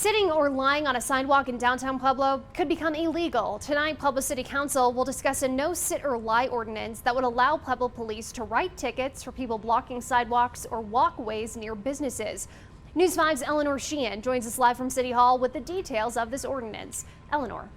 Sitting or lying on a sidewalk in downtown Pueblo could become illegal. Tonight, Pueblo City Council will discuss a no sit or lie ordinance that would allow Pueblo police to write tickets for people blocking sidewalks or walkways near businesses. News 5's Eleanor Sheehan joins us live from City Hall with the details of this ordinance. Eleanor.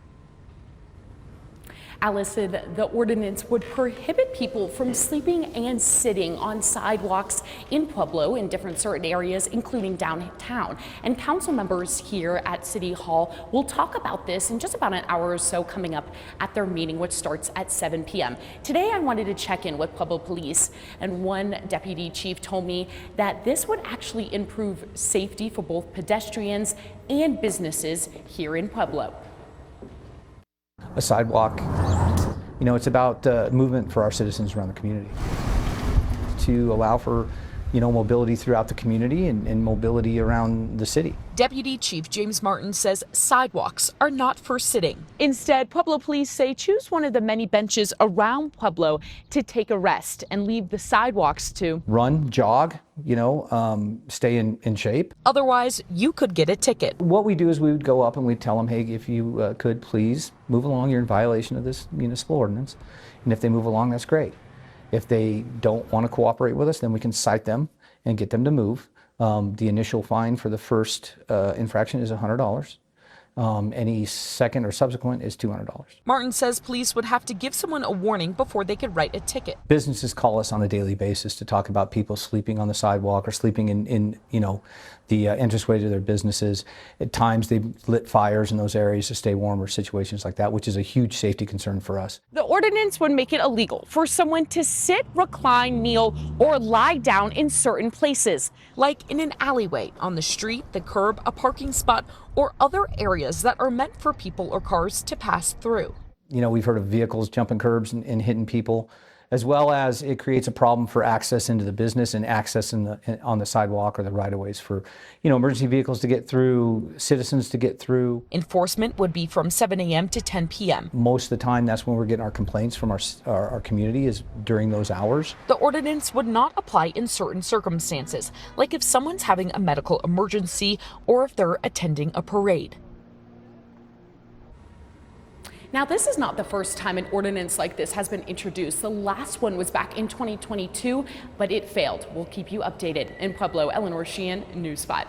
Allison, the ordinance would prohibit people from sleeping and sitting on sidewalks in Pueblo in different certain areas, including downtown. And council members here at City Hall will talk about this in just about an hour or so coming up at their meeting, which starts at 7 p.m. Today, I wanted to check in with Pueblo Police, and one deputy chief told me that this would actually improve safety for both pedestrians and businesses here in Pueblo. A sidewalk, it's about movement for our citizens around the community to allow for, mobility throughout the community and mobility around the city. Deputy Chief James Martin says sidewalks are not for sitting. Instead, Pueblo police say choose one of the many benches around Pueblo to take a rest and leave the sidewalks to run, jog, stay in shape. Otherwise, you could get a ticket. What we do is we would go up and we'd tell them, hey, if you could please move along, you're in violation of this municipal ordinance. And if they move along, that's great. If they don't want to cooperate with us, then we can cite them and get them to move. The initial fine for the first infraction is $100. Any second or subsequent is $200. Martin says police would have to give someone a warning before they could write a ticket. Businesses call us on a daily basis to talk about people sleeping on the sidewalk or sleeping in the entranceway to their businesses. At times they've lit fires in those areas to stay warm or situations like that, which is a huge safety concern for us. The ordinance would make it illegal for someone to sit, recline, kneel, or lie down in certain places, like in an alleyway, on the street, the curb, a parking spot, or other areas that are meant for people or cars to pass through. We've heard of vehicles jumping curbs and hitting people, as well as it creates a problem for access into the business and access on the sidewalk or the right-of-ways for, emergency vehicles to get through, citizens to get through. Enforcement would be from 7 a.m. to 10 p.m. Most of the time, that's when we're getting our complaints from our community, is during those hours. The ordinance would not apply in certain circumstances, like if someone's having a medical emergency or if they're attending a parade. Now, this is not the first time an ordinance like this has been introduced. The last one was back in 2022, but it failed. We'll keep you updated. In Pueblo, Eleanor Sheehan, News 5.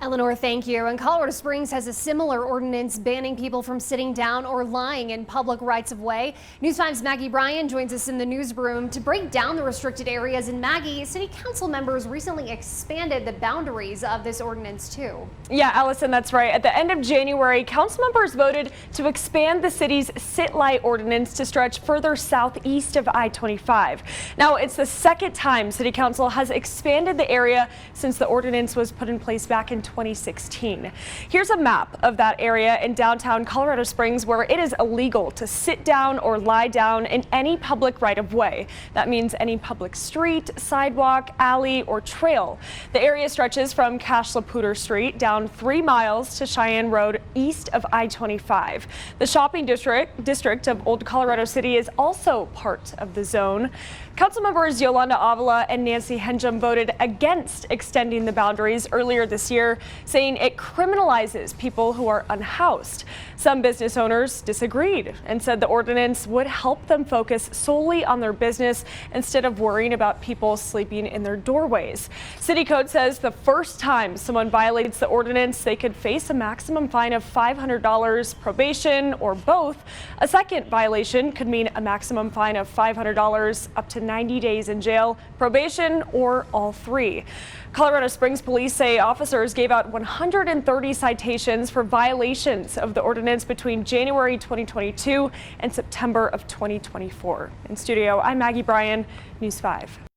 Eleanor, thank you. And Colorado Springs has a similar ordinance banning people from sitting down or lying in public rights of way. News 5's Maggie Bryan joins us in the newsroom to break down the restricted areas. And Maggie, city council members recently expanded the boundaries of this ordinance too. Yeah, Allison, that's right. At the end of January, council members voted to expand the city's sit-lie ordinance to stretch further southeast of I-25. Now, it's the second time city council has expanded the area since the ordinance was put in place back in 2016. Here's a map of that area in downtown Colorado Springs where it is illegal to sit down or lie down in any public right-of-way. That means any public street, sidewalk, alley, or trail. The area stretches from Cash Laputer Street down 3 miles to Cheyenne Road east of I-25. The shopping district of Old Colorado City is also part of the zone. Council members Yolanda Avila and Nancy Henjum voted against extending the boundaries earlier this year, saying it criminalizes people who are unhoused. Some business owners disagreed and said the ordinance would help them focus solely on their business instead of worrying about people sleeping in their doorways. City code says the first time someone violates the ordinance, they could face a maximum fine of $500, probation, or both. A second violation could mean a maximum fine of $500 up to 90 days in jail, probation, or all three. Colorado Springs police say officers gave out 130 citations for violations of the ordinance between January 2022 and September of 2024. In studio, I'm Maggie Bryan, News 5.